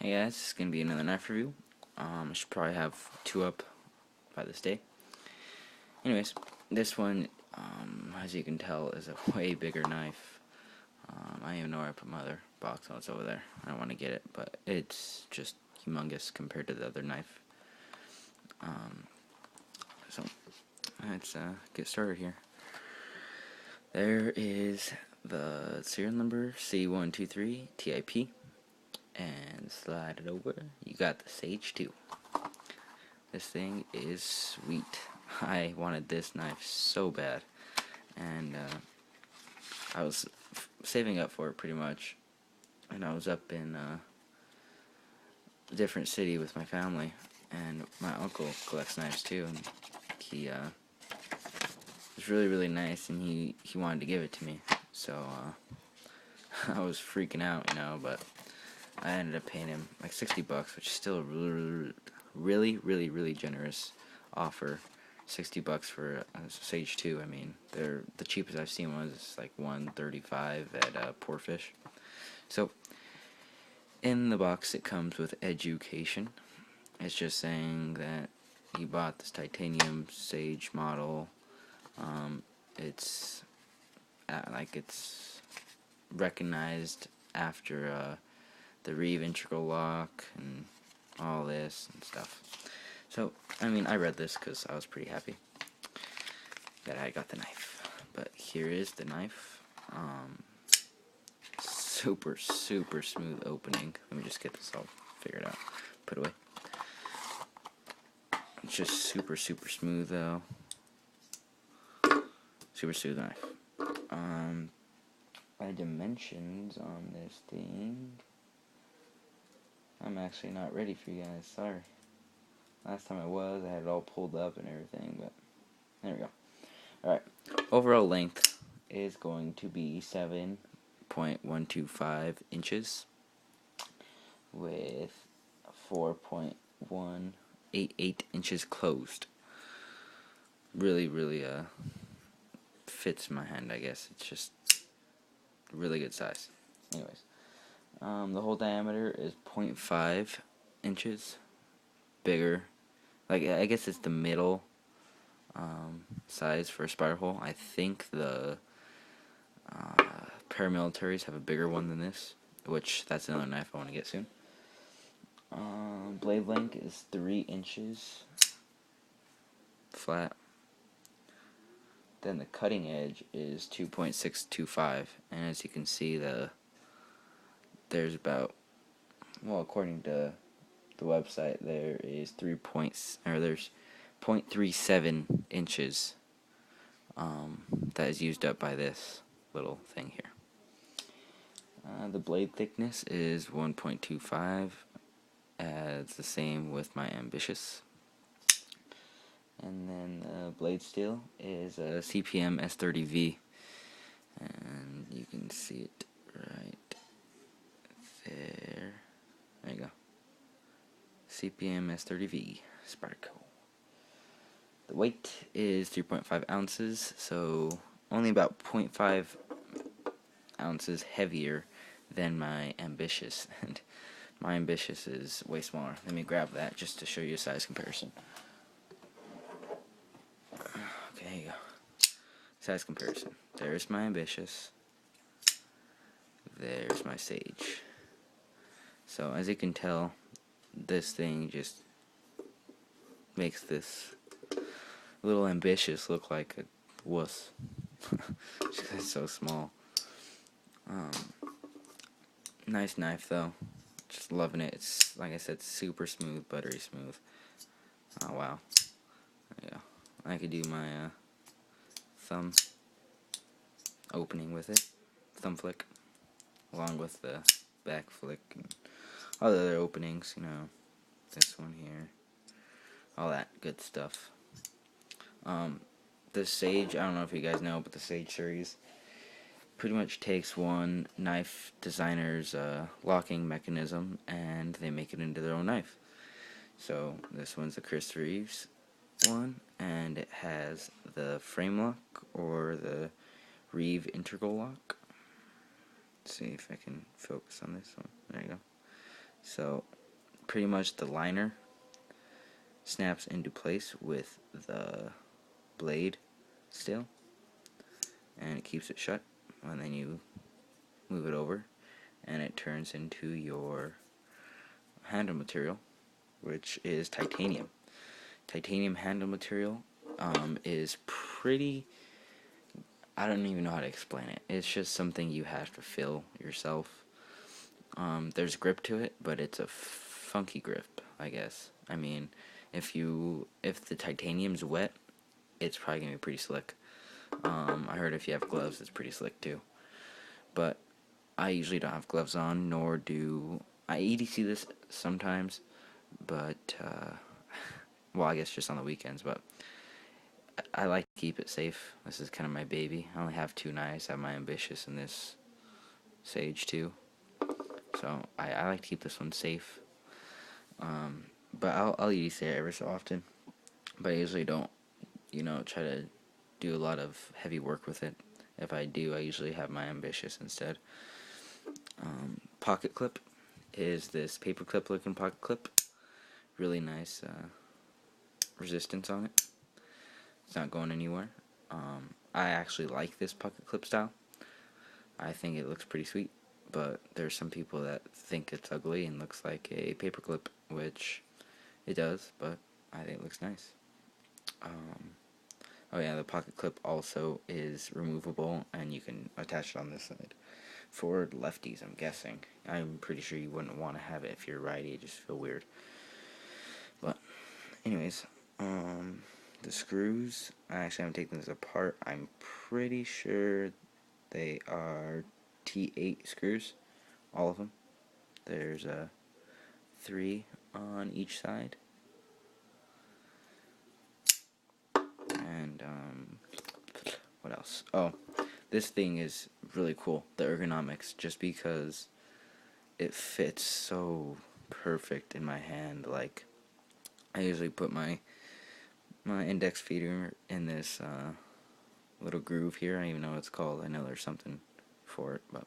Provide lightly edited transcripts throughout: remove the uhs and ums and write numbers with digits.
Hey guys, this is going to be another knife review. I should probably have 2 up by this day. Anyways, this one, as you can tell, is a way bigger knife. I don't even know where I put my other box. Oh, it's over there. I don't want to get it, but it's just humongous compared to the other knife. So, let's get started here. There is the serial number C123TIP. And slide it over. You got the Sage 2. This thing is sweet. I wanted this knife so bad, and I was saving up for it pretty much. And I was up in a different city with my family, and my uncle collects knives too, and he was really nice, and he wanted to give it to me. So I was freaking out, but I ended up paying him like $60, which is still a really generous offer. $60 for a Sage 2. I mean, they're the cheapest I've seen was like $135 at Poor Fish. So in the box it comes with education. It's just saying that he bought this titanium Sage model. It's recognized after the Reeve integral lock and all this and stuff. So, I mean, I read this because I was pretty happy that I got the knife. But here is the knife. Super smooth opening. Let me just get this all figured out. Put away. It's just super smooth though. Super smooth knife. My dimensions on this thing. I'm actually not ready for you guys, sorry. Last time I had it all pulled up and everything, but there we go. Alright, overall length is going to be 7.125 inches with 4.188 inches closed. Really fits my hand, I guess. It's just really good size. Anyways. The whole diameter is 0.5 inches bigger. Like, I guess it's the middle size for a spider hole. I think the paramilitaries have a bigger one than this, which that's another knife I want to get soon. Blade length is 3 inches flat. Then the cutting edge is 2.625, and as you can see, there's about, well, according to the website, there's 0.37 inches that is used up by this little thing here. The blade thickness is 1.25, it's the same with my Ambitious. And then the blade steel is a CPM S30V, and you can see it right there. There you go. CPM S30V, Spyderco. The weight is 3.5 ounces, so only about 0.5 ounces heavier than my Ambitious, and my Ambitious is way smaller. Let me grab that just to show you a size comparison. Okay, here you go. Size comparison. There's my Ambitious. There's my Sage. So as you can tell, this thing just makes this little Ambitious look like a wuss. It's so small. Nice knife though. Just loving it. It's, like I said, super smooth, buttery smooth. Oh wow. There you go. I could do my thumb opening with it. Thumb flick. Along with the back flick and all the other openings, this one here, all that good stuff. The Sage, I don't know if you guys know, but the Sage series pretty much takes one knife designer's locking mechanism and they make it into their own knife. So this one's the Chris Reeves one, and it has the frame lock or the Reeve integral lock. Let's see if I can focus on this one. There you go. So pretty much the liner snaps into place with the blade still, and it keeps it shut, and then you move it over and it turns into your handle material, which is titanium. Titanium handle material is pretty, I don't even know how to explain it. It's just something you have to feel yourself. There's grip to it, but it's a funky grip, I guess. I mean, if the titanium's wet, it's probably gonna be pretty slick. I heard if you have gloves, it's pretty slick too. But I usually don't have gloves on, nor do I EDC this sometimes, but well, I guess just on the weekends. But I like to keep it safe. This is kind of my baby. I only have two knives. I have my Ambitious and this Sage too. So I like to keep this one safe. But I'll EDC it every so often. But I usually don't, try to do a lot of heavy work with it. If I do, I usually have my Ambitious instead. Pocket clip is this paper clip looking pocket clip. Really nice resistance on it. It's not going anywhere. I actually like this pocket clip style. I think it looks pretty sweet, but there's some people that think it's ugly and looks like a paper clip, which it does, but I think it looks nice. Oh yeah, the pocket clip also is removable, and you can attach it on this side. For lefties, I'm guessing. I'm pretty sure you wouldn't want to have it if you're righty. It just feel weird. But anyways, the screws, I actually haven't taken this apart. I'm pretty sure they are T8 screws, all of them. There's 3 on each side. And what else? Oh, this thing is really cool, the Ergonomics, just because it fits so perfect in my hand. Like, I usually put my index finger in this little groove here. I don't even know what it's called. I know there's something for it, but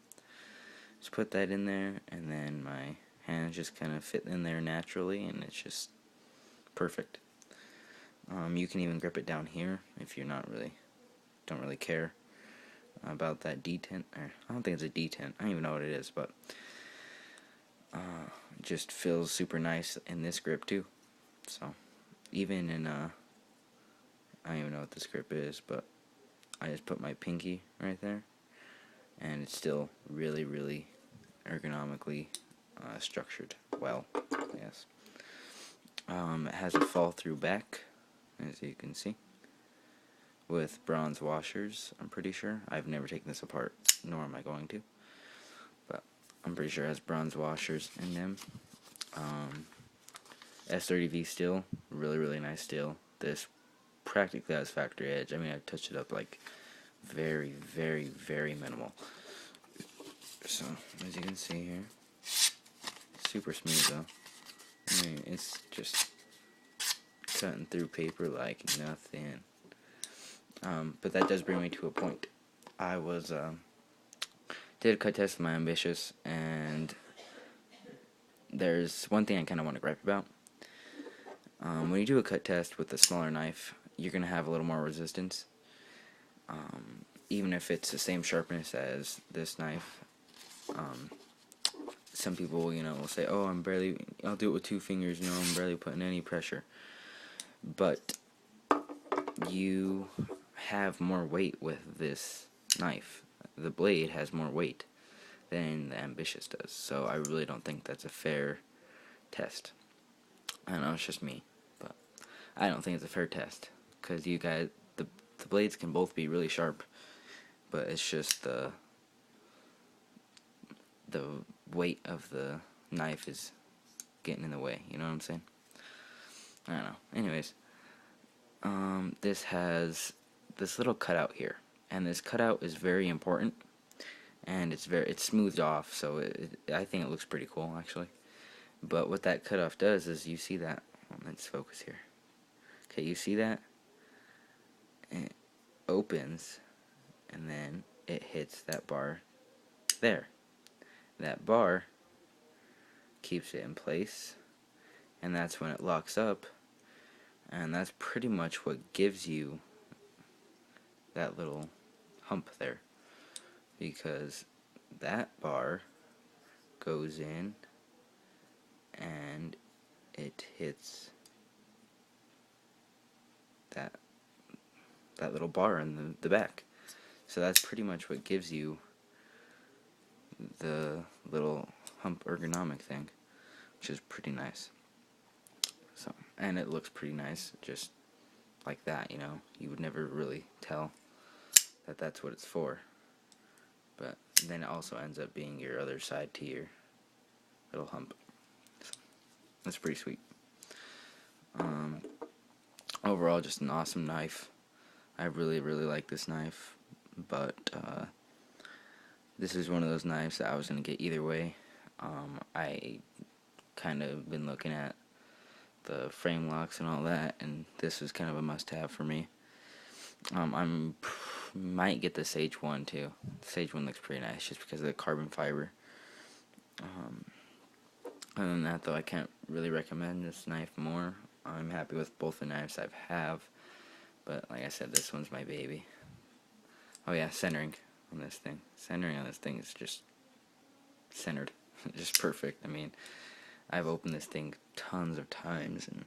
just put that in there, and then my hands just kind of fit in there naturally, and it's just perfect. You can even grip it down here if you're don't really care about that detent. Or I don't think it's a detent. I don't even know what it is, but it just feels super nice in this grip too. So even in I don't even know what this grip is, but I just put my pinky right there, and it's still really, really ergonomically structured well, yes. It has a fall-through back, as you can see, with bronze washers, I'm pretty sure. I've never taken this apart, nor am I going to, but I'm pretty sure it has bronze washers in them. S30V steel, really, really nice steel. This practically has factory edge. I mean, I've touched it up like very, very, very minimal. So, as you can see here, super smooth though. I mean, it's just cutting through paper like nothing. But that does bring me to a point. I was did a cut test with my Ambitious, and there's one thing I kind of want to gripe about. When you do a cut test with a smaller knife, you're gonna have a little more resistance. Even if it's the same sharpness as this knife. Some people, will say, "Oh, I'll do it with 2 fingers. I'm barely putting any pressure." But you have more weight with this knife. The blade has more weight than the Ambitious does. So I really don't think that's a fair test. I don't know, it's just me, but I don't think it's a fair test, because you guys, the blades can both be really sharp, but it's just the weight of the knife is getting in the way, you know what I'm saying? I don't know. Anyways, this has this little cutout here, and this cutout is very important, and it's smoothed off, so I think it looks pretty cool actually. But what that cutoff does is, you see that, let's focus here. Okay, you see that? It opens, and then it hits that bar there. That bar keeps it in place, and that's when it locks up, and that's pretty much what gives you that little hump there, because that bar goes in and it hits that little bar in the back. So that's pretty much what gives you the little hump ergonomic thing, which is pretty nice. So, and it looks pretty nice just like that, you know. You would never really tell that that's what it's for. But then it also ends up being your other side to your little hump. So, that's pretty sweet. Overall, just an awesome knife. I really like this knife, but this is one of those knives that I was going to get either way. I kind of been looking at the frame locks and all that, and this was kind of a must-have for me. I might get the Sage one too. The Sage one looks pretty nice just because of the carbon fiber. Other than that, though, I can't really recommend this knife more. I'm happy with both the knives I have, but like I said, this one's my baby. Oh yeah, centering on this thing. Centering on this thing is just centered. Just perfect. I mean, I've opened this thing tons of times and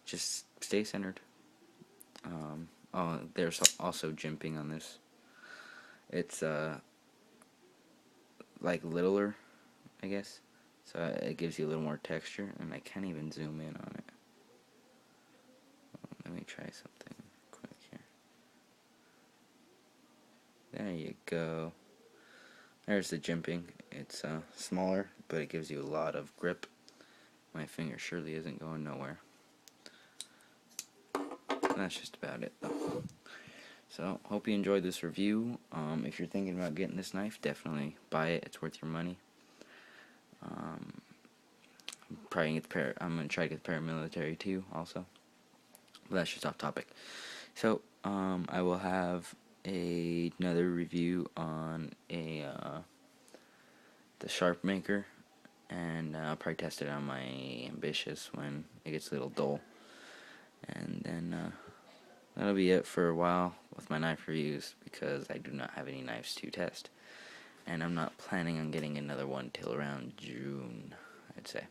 just stay centered. Oh, there's also jimping on this. It's like littler, I guess. So it gives you a little more texture, and I can't even zoom in on it. Let me try something quick here. There you go. There's the jimping. It's smaller, but it gives you a lot of grip. My finger surely isn't going nowhere. That's just about it, though. So, hope you enjoyed this review. If you're thinking about getting this knife, definitely buy it. It's worth your money. I'm gonna try to get the paramilitary too, also. But that's just off topic. So, I will have another review on the Sharp Maker, and I'll probably test it on my Ambitious when it gets a little dull. And then that'll be it for a while with my knife reviews, because I do not have any knives to test. And I'm not planning on getting another one till around June, I'd say.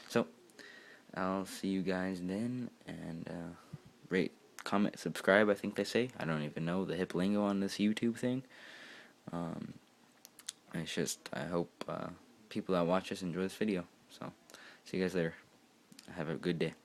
So, I'll see you guys then, and rate, comment, subscribe, I think they say. I don't even know the hip lingo on this YouTube thing. It's just, I hope people that watch this enjoy this video. So, see you guys later. Have a good day.